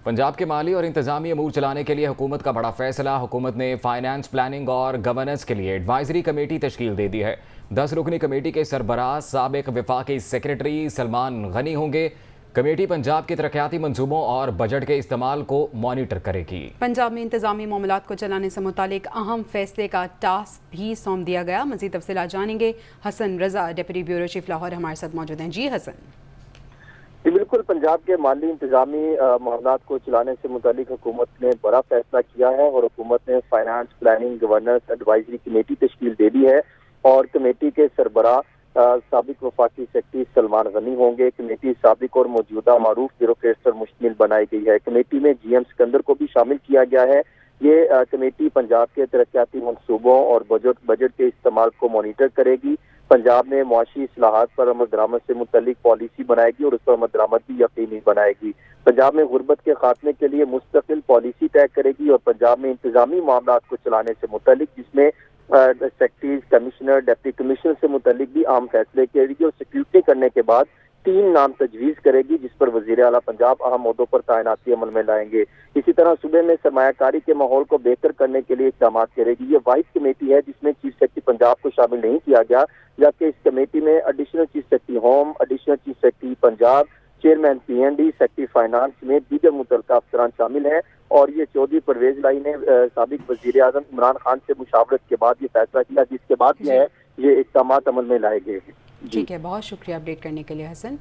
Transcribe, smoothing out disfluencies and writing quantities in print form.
पंजाब के माली और इंतजामी अमूर चलाने के लिए हुकूमत का बड़ा फैसला। हुकूमत ने फाइनेंस, प्लानिंग और गवर्नेंस के लिए एडवाइजरी कमेटी तश्कील दे दी है। 10 रुकनी कमेटी के सरबराह साबिक वफाकी सेक्रेटरी सलमान गनी होंगे। कमेटी पंजाब के तरक्याती मंसूबों और बजट के इस्तेमाल को मॉनिटर करेगी। पंजाब में इंतजामी मामलात को चलाने से मुतालिक अहम फैसले का टास्क भी सौंप दिया गया। मज़ीद तफसीलात जानेंगे। Hasan Raza, deputy bureau chief Lahore, हमारे साथ मौजूद हैं। जी हसन। जी बिल्कुल, पंजाब के माली इंतजामी मामलात को चलाने से मुतालिक हुकूमत ने बड़ा फैसला किया है और हुकूमत ने finance, planning, governance advisory committee तश्कील दे दी है और कमेटी के सरबराह साबिक वफाकी सेक्रेटरी सलमान गनी होंगे। कमेटी साबिक और मौजूदा मारूफ ब्यूरोक्रेट्स पर मुश्तमिल बनाई गई है। कमेटी में GM सिकंदर को भी शामिल किया गया है। ये कमेटी पंजाब के तरक्याती मंसूबों और बजट के इस्तेमाल को मॉनिटर करेगी। पंजाब में मुआशी इस्लाहात पर अमल दरामद से मुतल्लिक पॉलिसी बनाएगी और उस पर अमल दरामद भी यकीनी बनाएगी। पंजाब में गुर्बत के खात्मे के लिए मुस्तकिल पॉलिसी तय करेगी और पंजाब में इंतजामी मामलात को चलाने से मुतल्लिक, जिसमें सेक्रेटरीज, कमिश्नर, डिप्टी कमिश्नर से मुतल्लिक भी अहम फैसले करेगी और सिक्योरिटी करने के बाद 3 नाम तजवीज़ करेगी, जिस पर वज़ीर आला पंजाब अहम ओहदों पर तैनाती अमल में लाएंगे। इसी तरह सूबे में सरमायाकारी के माहौल को बेहतर करने के लिए इक़दाम करेगी। ये वाहिद कमेटी है जिसमें चीफ सेक्रेटरी पंजाब को शामिल नहीं किया गया, जबकि इस कमेटी में additional chief secretary home, additional chief secretary Punjab, chairman PND, secretary finance समेत दीगर मुतल्लिका अफसरान शामिल हैं। और ये चौधरी परवेज लाई ने साबिक वज़ीर आज़म इमरान खान से मुशावरत के बाद ये फैसला किया, जिसके बाद ये इक़दाम अमल में लाए गए हैं। ठीक है, बहुत शुक्रिया अपडेट करने के लिए हसन।